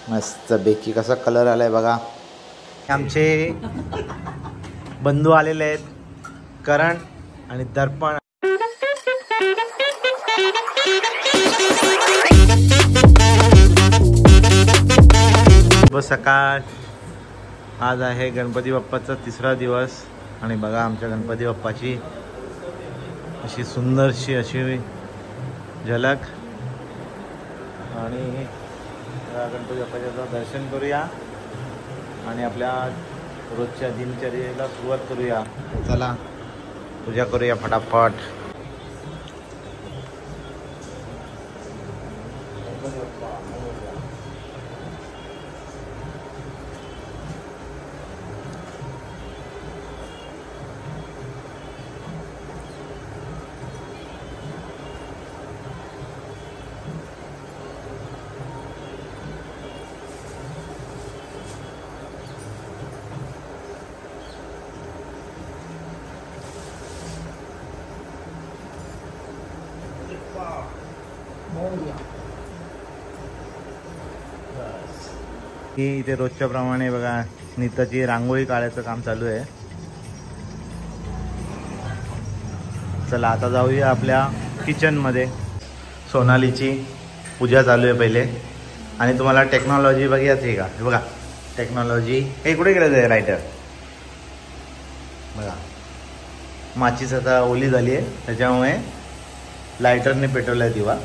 मस्त बेकी कसा कलर आलाय बघा। आमचे बंधू आलेले आहेत, करण आणि दर्पण। शुभ सकाळ। आज आहे गणपती बाप्पाचा तिसरा दिवस आणि बघा आमच्या गणपती बाप्पाची अशी सुंदरशी अशी झलक। आणि गणपती बाप्पाचं दर्शन करूया आणि आपल्या रोजच्या दिनचर्येला सुरुवात करूया। चला पूजा करूया फटाफट। इथे रोजच्या प्रमाणे बघा स्मिताची रांगोळी काढायचं काम चालू आहे। चला आता जाऊया आपल्या किचन मध्ये। सोनालीची पूजा चालू आहे पहिले आणि तुम्हाला टेक्नॉलॉजी बघायची का? हे बघा टेक्नॉलॉजी हे कुठे गेलं आहे लायटर बघा। माचीस आता ओली झाली आहे त्याच्यामुळे लायटरने पेटवलाय दिवा।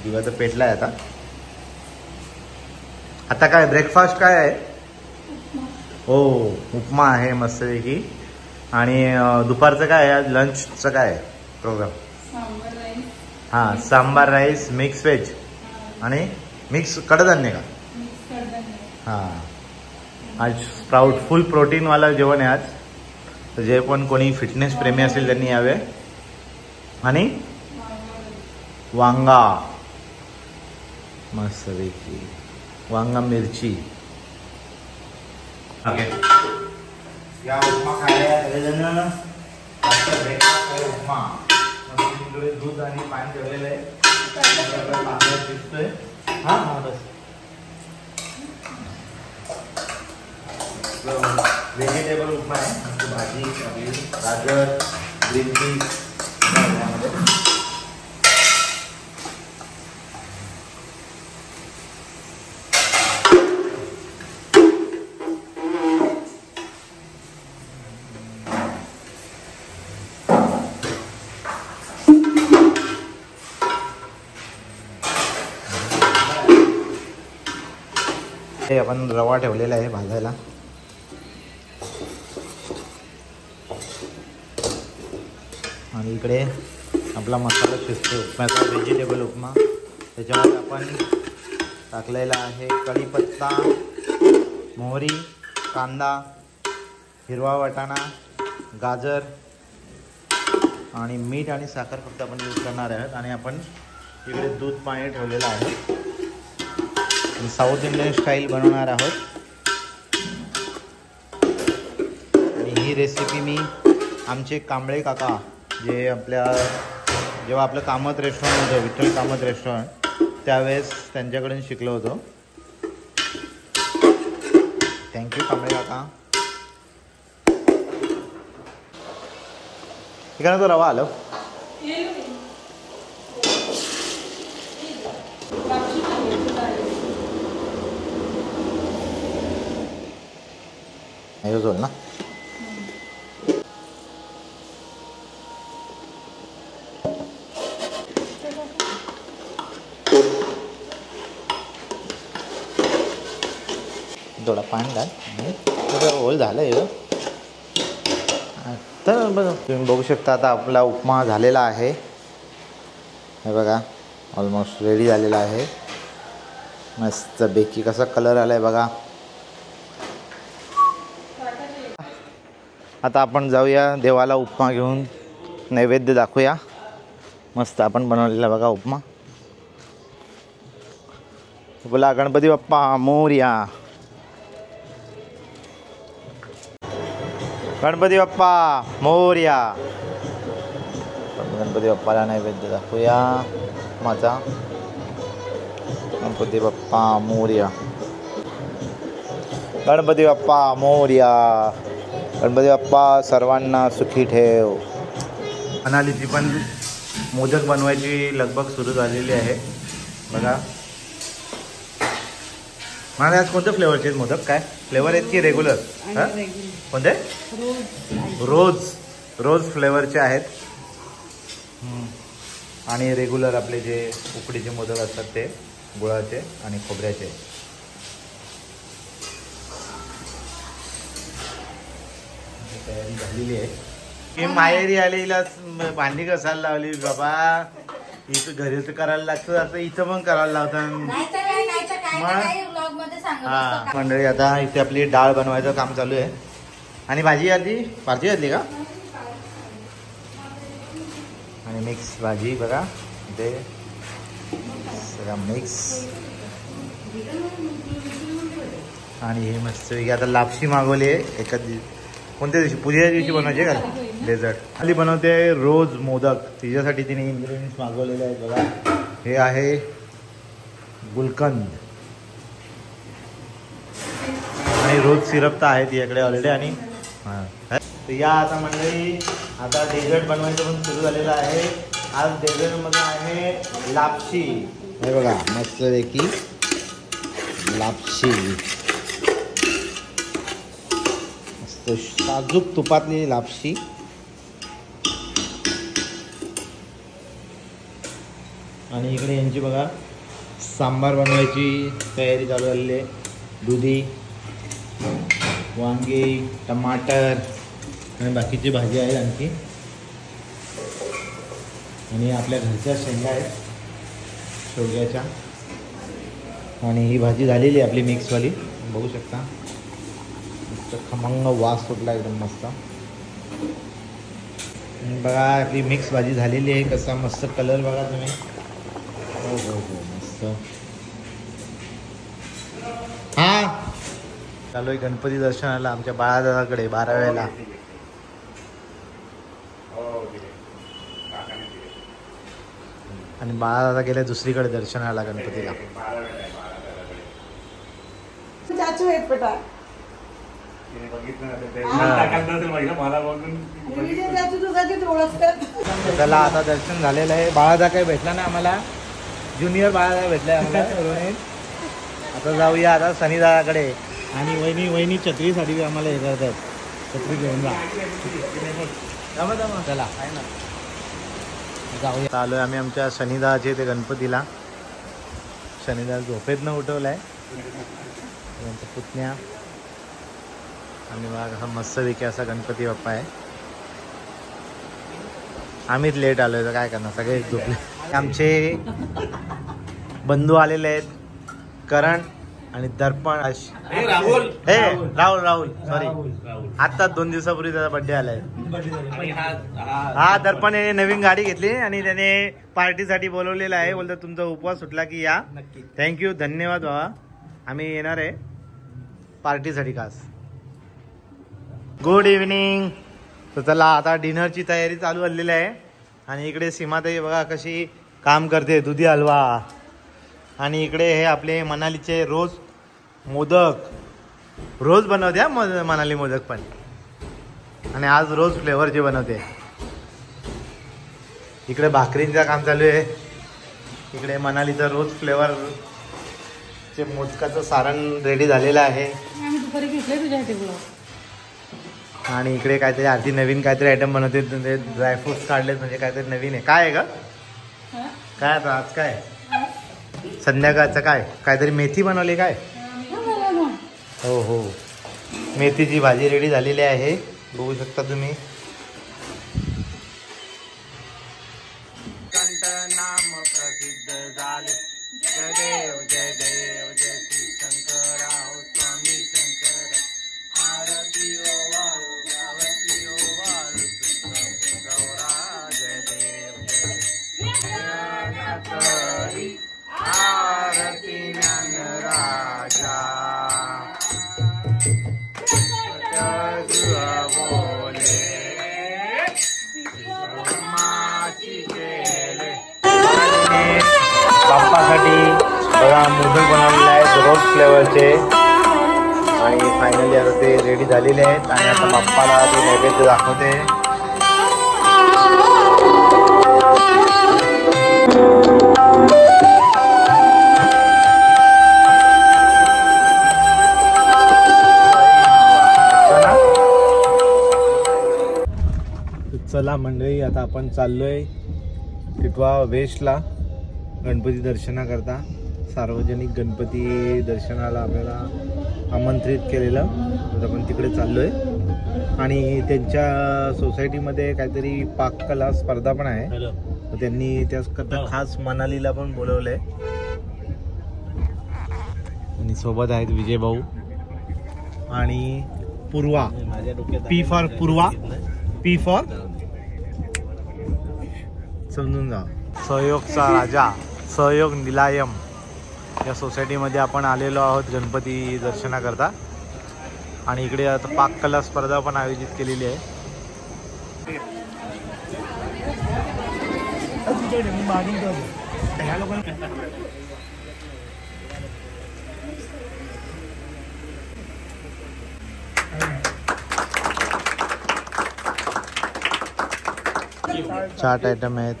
दिवा तर पेटलाय आता। आता काय ब्रेकफास्ट काय आहे? हो उपमा आहे मस्तपैकी। आणि दुपारचं काय आहे? लंचचं काय आहे प्रोग्राम? हां सांबार राईस मिक्स व्हेज आणि मिक्स कडधान्य का? हां आज स्प्राउट फुल प्रोटीनवाला जेवण आहे आज। तर जे पण कोणी फिटनेस प्रेमी असेल त्यांनी यावे। आणि वांगा मस्तपैकी वांगा मिरची। ओके या उपमा खायला सगळेजण उपमा दूध आणि पाणी ठेवलेलं आहे। शिजतोय हा हा बस व्हेजिटेबल उपमा आहे। भाजी गाजर ग्रीन पीस आपण रवा ठेवलेला आहे भाजायला। आणि इकडे आपला मसाला शिजतो उपम्याचा व्हेजिटेबल उपमा। त्याच्यामध्ये आपण टाकलेला आहे कढीपत्ता मोहरी कांदा हिरवा वाटाणा गाजर आणि मीठ आणि साखर फक्त आपण यूज करणार आहोत। आणि आपण इकडे दूध पाणी ठेवलेलं आहे। साऊथ इंडियन स्टाईल बनवणार आहोत। आणि ही रेसिपी मी आमचे कांबळे काका जे आपल्या जेव्हा आपलं कामत रेस्टॉरंट होतं विठ्ठल कामत रेस्टॉरंट त्यावेळेस त्यांच्याकडून शिकलो होतो। थँक्यू कांबळे काका। इकडे तो रवा आलो जोड ना। थोडा पाणी घाल होल झालं तर बघा तुम्ही बघू शकता आता आपला उपमा झालेला आहे। हे बघा ऑलमोस्ट रेडी झालेला आहे। मस्त बेकी कसा कलर आलाय बघा। आता आपण जाऊया देवाला उपमा घेऊन नैवेद्य दाखवूया। मस्त आपण बनवलेला बघा उपमा। बोला गणपती बाप्पा मोरया। गणपती बाप्पा मोरया। गणपती बाप्पाला नैवेद्य दाखवूया माझा। गणपती बाप्पा मोरया। गणपती बाप्पा मोरया. गणपती बाप्पा सर्वांना सुखी ठेव. मनालीची पण मोदक बनवायची लगबग सुरू झालेली आहे बघा. मला आज कोणत्या फ्लेवरचे आहेत मोदक? काय फ्लेवर आहेत की रेग्युलर? कोणते? रोज फ्लेवरचे आहेत आणि रेग्युलर आपले जे उकडीचे मोदक असतात ते गुळाचे आणि खोबऱ्याचे. तयारी झालेली आहे. मी माहेरी आलेला भांडी कसायला लावली बाबा. इथं घरी तर करायला लागतं, आता इथं पण करायला लावतात. हा मंडळी, आता इथे आपली डाळ बनवायचं काम चालू आहे. आणि भाजी घातली का? आणि मिक्स भाजी बघा इथे सगळं मिक्स. आणि हे मस्त आता लापशी मागवली आहे एका कोणत्या दिवशी? पूजेच्या दिवशी बनवायचे का डेझर्ट. खाली बनवते रोज मोदक. तिच्यासाठी तिने इन्ग्रेडियंट्स मागवलेले आहेत बघा. हे आहे गुलकंद आणि रोज सिरप तर आहे तिच्याकडे ऑलरेडी. आणि हां या आता मंडळी आता डेझर्ट बनवायचं पण सुरू झालेलं आहे. आज डेझर्टमध्ये आहे लापशी. हे बघा मस्तपैकी लापशी, मस्त साजूक तुपातली लापशी. आणि इकडे यांची बघा सांबार बनवायची तयारी चालू झालेली आहे. दुधी, वांगी, टमाटर आणि बाकीची भाजी आहे आणखी. आणि आपल्या घरच्या शेंगा आहेत शेवग्याच्या. आणि ही भाजी झालेली आहे आपली मिक्सवाली, बघू शकता. मस्त खमंग वास सुटला एकदम मस्त. बघा आपली मिक्स भाजी झालेली आहे. कसा मस्त कलर बघा तुम्ही. हो हो हो मस्त. हां चालू आहे गणपती दर्शनाला आमच्या बाळादादाकडे 12व्याला. आणि बाळादादा गेले दुसरीकडे दर्शनाला गणपतीला. त्याला आता दर्शन झालेलं आहे. बाळादा काही भेटला नाही आम्हाला. ज्युनियर बाळादा भेटलाय आम्हाला. आता जाऊया आता सनीदादाकडे. आणि वहिनी छत्रीसाठी आम्हाला हे करतात. छत्री घेऊन जा त्याला जाऊया. आलोय आम्ही आमच्या शनिदाचे ते गणपतीला. शनिदा झोपेतनं उठवलाय त्यांचा पुतण्या. आणि बघा कसा मस्तपैकी असा गणपती बाप्पा आहे. आम्हीच लेट आलोय तर काय करणार, सगळे झोपले. आमचे बंधू आलेले आहेत, करण आणि दर्पण. राहुल सॉरी, आता 2 दिवसापूर्वी त्याचा बर्थडे आलाय. हा दर्पण याने नवीन गाडी घेतली आणि त्याने पार्टीसाठी बोलवलेलं आहे. बोलतो तुमचा उपवास सुटला की या. थँक्यू, धन्यवाद बाबा. आम्ही येणार आहे पार्टीसाठी खास. Good evening. तर चला आता डिनरची तयारी चालू झालेली आहे. आणि इकडे सीमाताई बघा कशी काम करते, दुधी हलवा. आणि इकडे हे आपले मनालीचे रोज मोदक रोज बनवते हा मनाली मोदक पण. आणि आज रोज फ्लेवरचे बनवते. इकडे भाकरींचं काम चालू आहे. इकडे मनालीचा रोज फ्लेवरचे मोदकाचं सारण रेडी झालेलं आहे. आणि इकडे काहीतरी आरती नवीन काहीतरी आयटम बनवते. ड्रायफ्रुट्स काढलेत म्हणजे काहीतरी नवीन आहे. काय आहे का काय आता आज काय संध्याकाळचं काय काहीतरी मेथी बनवली काय? हो हो, मेथीची भाजी रेडी झालेली आहे, बघू शकता तुम्ही. नाम प्रसिद्ध झाले. जय देव जय देव जय श्री शंकराव स्वामी शंकर. आरती ओ वाळू गावती ओ वाळू गौरा. जय देव जय देव आरती ज्ञानराजा. बाप्पासाठी बघा मोदक बनवलेले आहेत रोज फ्लेवरचे. आणि फायनली आता ते रेडी झालेले आहेत आणि आता बाप्पाला ते नैवेद्य दाखवते. चला मंडळी, आता आपण चाललोय टिटवा वेस्टला गणपती दर्शनाकरता. सार्वजनिक गणपती दर्शनाला आपल्याला आमंत्रित केलेलं, तर आपण तिकडे चाललोय. आणि त्यांच्या सोसायटीमध्ये काहीतरी पाककला स्पर्धा पण आहे, तर त्यांनी त्याकरता खास मनालीला पण बोलवलंय. आणि सोबत आहेत विजय भाऊ आणि Purva. P for Purva, P for समजून जा. सहयोगचा राजा, सहयोग निलायम या सोसायटीमध्ये आपण आलेलो आहोत गणपती दर्शनाकरता. आणि इकडे आता पाककला स्पर्धा पण आयोजित केलेली आहे. चाट आयटम आहेत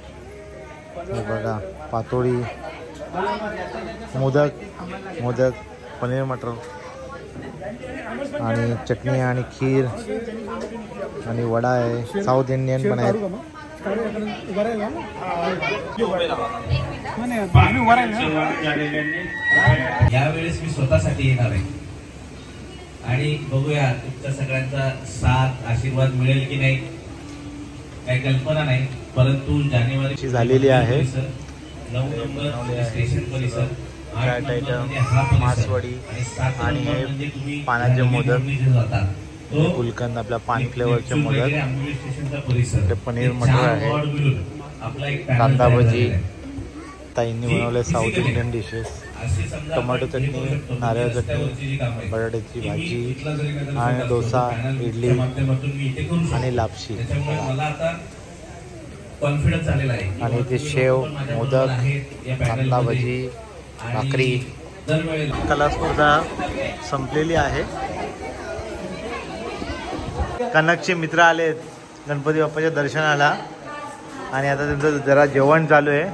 हे बघा, पातोळी, मोदक, पनीर मटर आणि चटणी आणि खीर आणि वडा आहे. साऊथ इंडियन पण आहेत. यावेळेस मी स्वतःसाठी येणार आहे आणि बघूया तुमच्या सगळ्यांचा साथ आशीर्वाद मिळेल की नाही काही कल्पना नाही, परंतु जानेवारी झालेली आहे. 9 नंबर स्टेशन परिसर, चाट आयटम, मासवडी आणि हे पाण्याचे मोदक, गुलकंद आपल्या पाणी फ्लेवरचे मोदक, ते पनीर मटर आहे, कांदा भजी, ताईंनी बनवले साऊथ इंडियन डिशेस, टोमॅटो चटणी, नारळ चटणी, बटाट्याची भाजी आणि डोसा, इडली आणि लापशी आणि ते शेव, मोदक, कांदा भजी, भाकरी. कला स्पर्धा संपलेली आहे. कनकचे मित्र आलेत गणपती बाप्पाच्या दर्शनाला आणि आता त्यांचं जरा जेवण चालू आहे.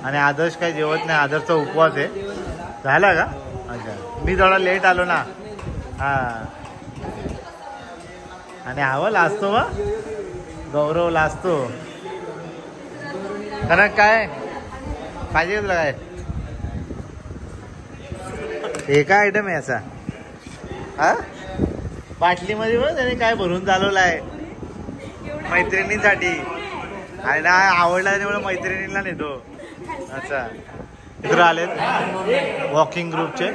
आणि आदर्श काही जेवत नाही, आदर्शचा उपवास आहे. झाला का? अच्छा, मी थोडा लेट आलो ना. हां, आणि हवं लाजतो वा गौरव लाजतो. कनक काय पाहिजे तुला? काय हे काय आयटम आहे असा? हा, बाटलीमध्ये बघ त्याने काय भरून चालवलं आहे मैत्रिणींसाठी. आणि ना आवडला त्यामुळे मैत्रिणींना नेतो. अच्छा, मित्र आलेत वॉकिंग ग्रुपचे.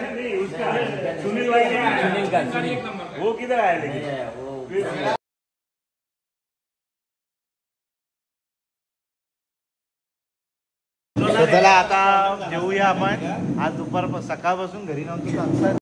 चला आता जेवूया आपण. आज सकाळपासून घरी नव्हतो.